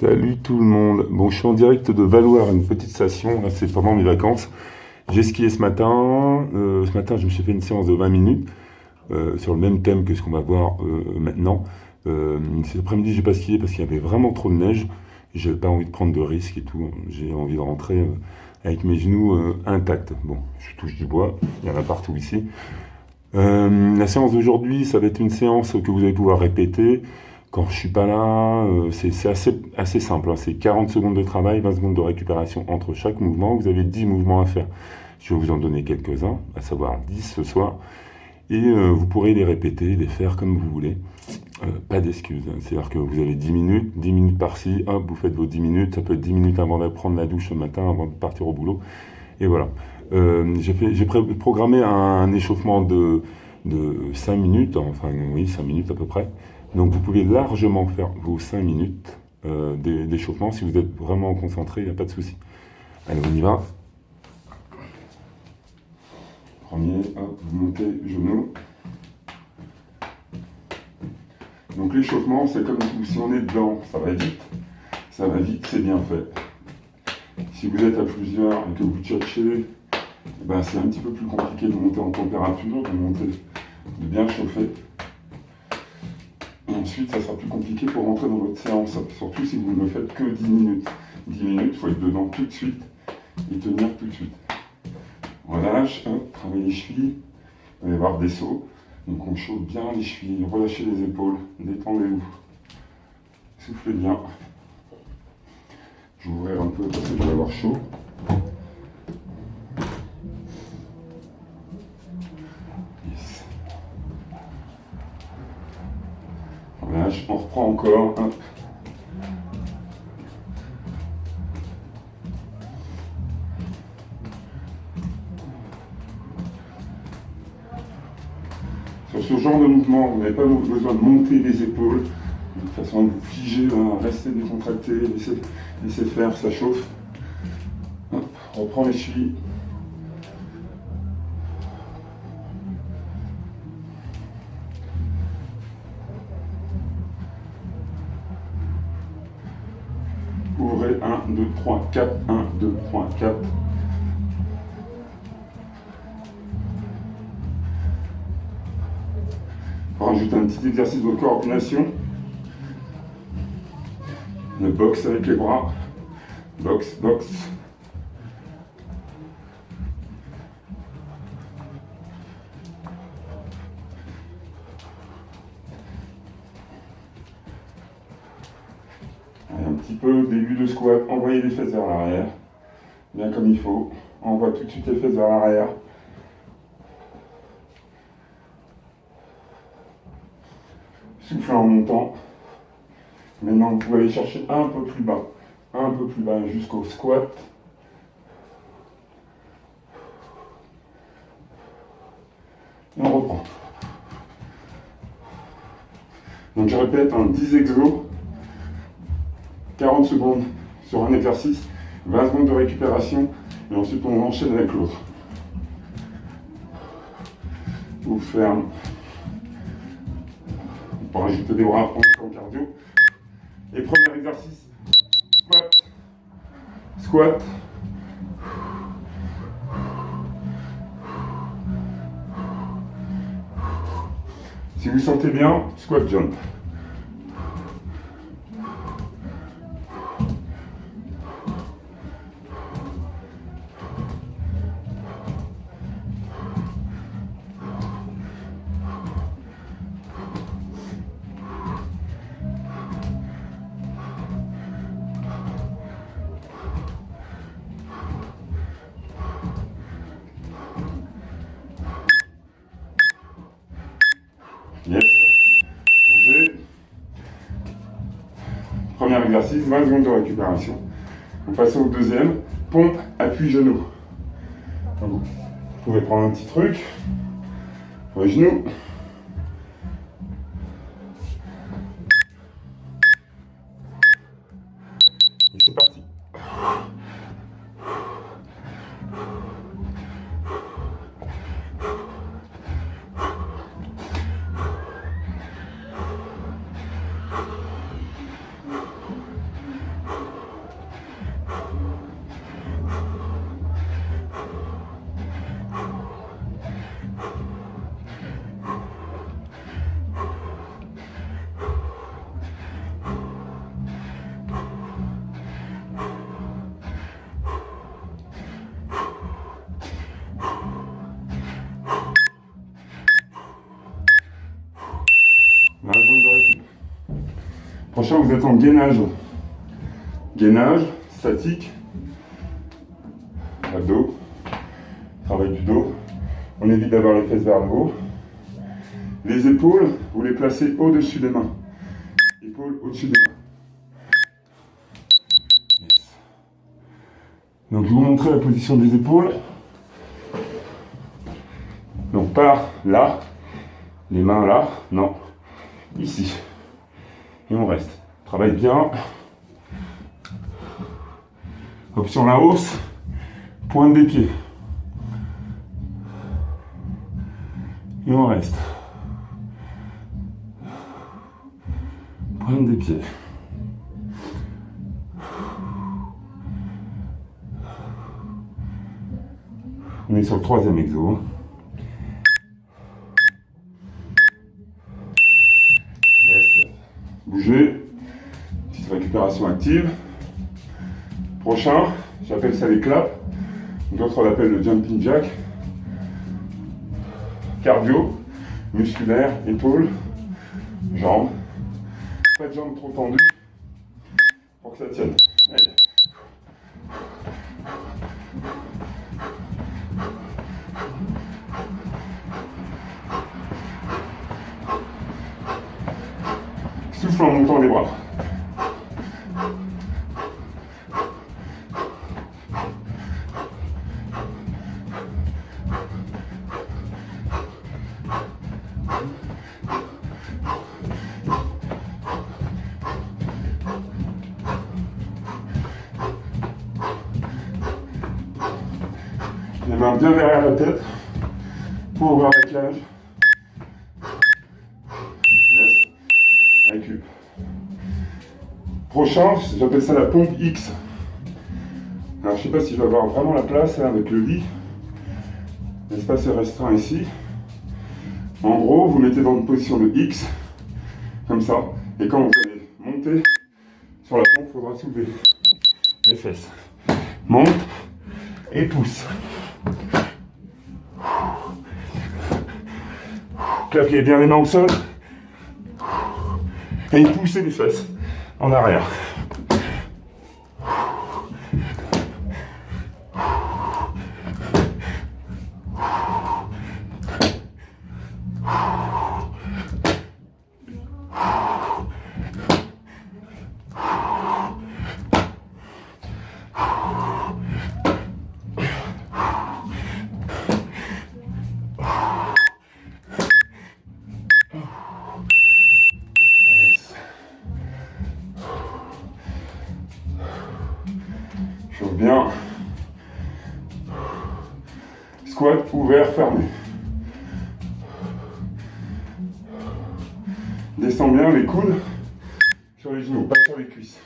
Salut tout le monde. Bon, je suis en direct de Valloire, une petite station. Là, c'est pendant mes vacances. J'ai skié ce matin. Ce matin, je me suis fait une séance de 20 minutes sur le même thème que ce qu'on va voir maintenant. Cet après-midi, j'ai pas skié parce qu'il y avait vraiment trop de neige. J'avais pas envie de prendre de risques et tout. J'ai envie de rentrer avec mes genoux intacts. Bon, je touche du bois. Il y en a partout ici. La séance d'aujourd'hui, ça va être une séance que vous allez pouvoir répéter. Quand je suis pas là, c'est assez simple, hein. C'est 40 secondes de travail, 20 secondes de récupération entre chaque mouvement. Vous avez 10 mouvements à faire. Je vais vous en donner quelques-uns, à savoir 10 ce soir. Et vous pourrez les répéter, les faire comme vous voulez. Pas d'excuses, hein. C'est-à-dire que vous avez 10 minutes par-ci, hop, vous faites vos 10 minutes. Ça peut être 10 minutes avant de prendre la douche le matin, avant de partir au boulot. Et voilà. J'ai programmé un échauffement de 5 minutes, enfin oui, 5 minutes à peu près. Donc vous pouvez largement faire vos 5 minutes d'échauffement si vous êtes vraiment concentré, il n'y a pas de souci. Allez, on y va. Premier, hop, vous montez genoux. Donc l'échauffement, c'est comme si on est dedans, ça va vite, c'est bien fait. Si vous êtes à plusieurs et que vous tchatchez, ben c'est un petit peu plus compliqué de monter en température, de bien chauffer. Et ensuite, ça sera plus compliqué pour rentrer dans votre séance, surtout si vous ne faites que 10 minutes. 10 minutes, il faut être dedans tout de suite et tenir tout de suite. On relâche, hop, travaille les chevilles, il va y avoir des sauts. Donc on chauffe bien les chevilles, relâchez les épaules, détendez-vous. Soufflez bien. Je vais ouvrir un peu parce que je vais avoir chaud. Yes. Relâche, on reprend encore, hop. Sur ce genre de mouvement, vous n'avez pas besoin de monter les épaules, de façon à vous figer, rester décontracté, laissez faire, ça chauffe. Hop, reprend les chevilles. Ouvrez 1, 2, 3, 4, 1, 2, 3, 4. On rajoute un petit exercice de coordination. Le boxe avec les bras. Boxe, boxe. Allez, un petit peu, début de squat, envoyez les fesses vers l'arrière. Bien comme il faut. Envoie tout de suite les fesses vers l'arrière. Soufflez en montant. Maintenant, vous pouvez aller chercher un peu plus bas jusqu'au squat. Et on reprend. Donc je répète, 10 exos, 40 secondes sur un exercice, 20 secondes de récupération, et ensuite on enchaîne avec l'autre. On ferme. On peut rajouter des bras en cardio. Et premier exercice, squat, squat. Si vous sentez bien, squat jump. Yes. Bougez. Premier exercice, 20 secondes de récupération. On passe au deuxième. Pompe, appui, genou. Vous pouvez prendre un petit truc pour les genoux. Et c'est parti. Prochain, vous êtes en gainage. Gainage, statique, abdos, travail du dos. On évite d'avoir les fesses vers le haut. Les épaules, vous les placez au-dessus des mains. Épaules au-dessus des mains. Yes. Donc je vais vous montrer la position des épaules. Donc pas là, les mains là, non, ici. Et on reste. Travaille bien. Option la hausse, pointe des pieds. Et on reste. Pointe des pieds. On est sur le troisième exo. Yes. Bougez. Petite récupération active. Prochain, j'appelle ça les claps. D'autres l'appellent le jumping jack. Cardio, musculaire, épaules, jambes. Pas de jambes trop tendues pour que ça tienne. Allez. Souffle en montant les bras. Les mains bien derrière la tête pour ouvrir la cage. Yes. Récup. Prochain, j'appelle ça la pompe X. Alors je sais pas si je vais avoir vraiment la place là, avec le lit. L'espace est restreint ici. En gros, vous mettez dans une position de X, comme ça. Et quand vous allez monter sur la pompe, il faudra soulever les fesses. Monte et pousse. Claquez bien les mains au sol. Et poussez les fesses en arrière. Chauffe bien. Squat ouvert, fermé. Descends bien les coudes sur les genoux, pas sur les cuisses.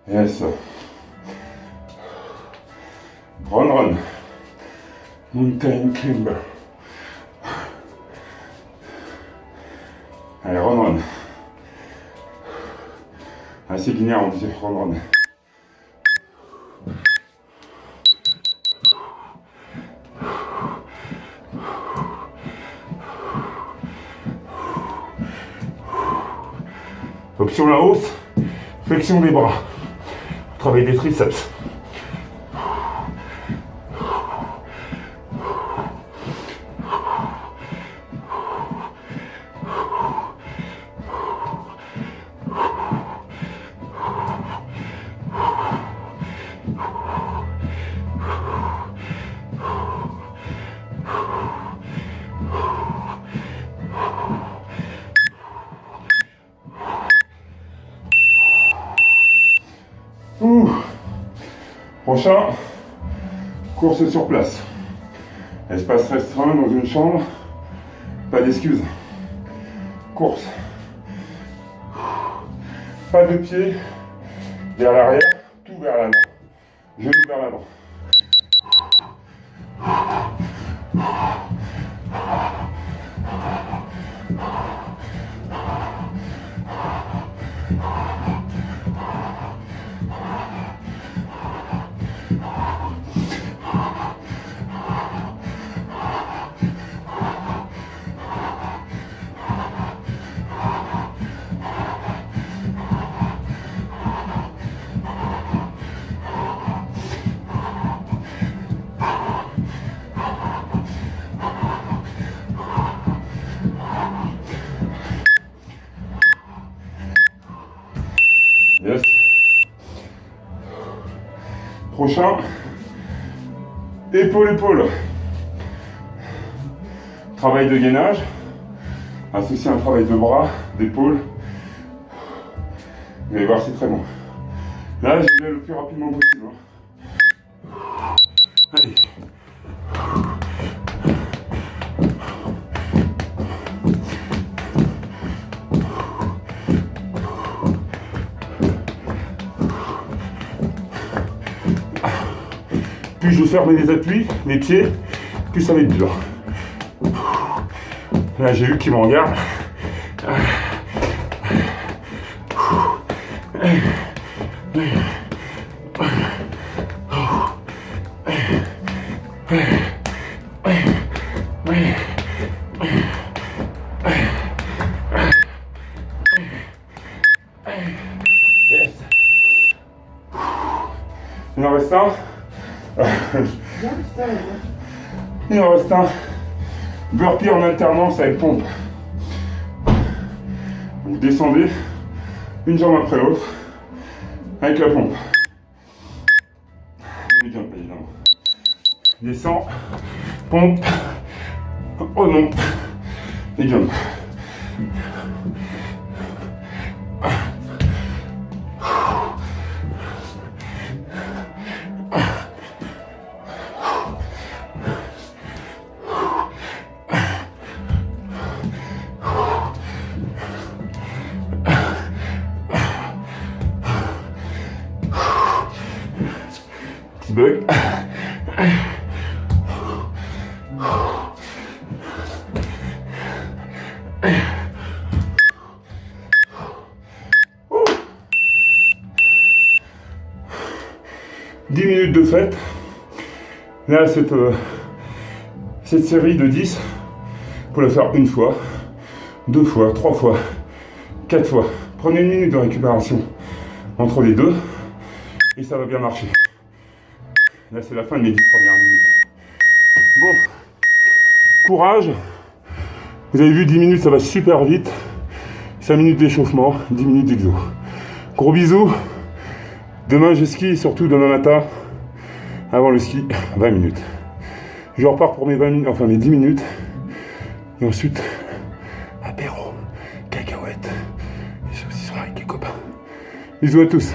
Yes. Run. Mountain climber. Allez, run. Assez guignard, on dit run. Option la hausse, flexion des bras. Travail des triceps. Ouh. Prochain, course sur place. Espace restreint dans une chambre, pas d'excuses. Course. Pas de pied vers l'arrière, tout vers l'avant. Genou vers l'avant. Yes. Prochain, épaule-épaule. Travail de gainage, associé à un travail de bras, d'épaule. Vous allez voir, c'est très bon. Là, j'y vais le plus rapidement possible. Allez. Plus je ferme les appuis, les pieds, plus ça va être dur. Là, j'ai eu qui me regarde. Yes. Il en reste un. Il en reste un. Burpee en alternance avec pompe. Vous descendez une jambe après l'autre avec la pompe. Évidemment. Descend, pompe, remonte et jump. Petit bug. Oh. 10 minutes de fête. Là, cette série de 10, vous pouvez la faire une fois, 2 fois, 3 fois, 4 fois. Prenez une minute de récupération entre les deux et ça va bien marcher. Là, c'est la fin de mes 10 premières minutes. Bon, courage. Vous avez vu, 10 minutes, ça va super vite. 5 minutes d'échauffement, 10 minutes d'exo. Gros bisous. Demain, je skie, surtout demain matin, avant le ski, 20 minutes. Je repars pour mes 20 minutes, enfin mes 10 minutes. Et ensuite, apéro, cacahuètes, et saucissons avec les copains. Bisous à tous.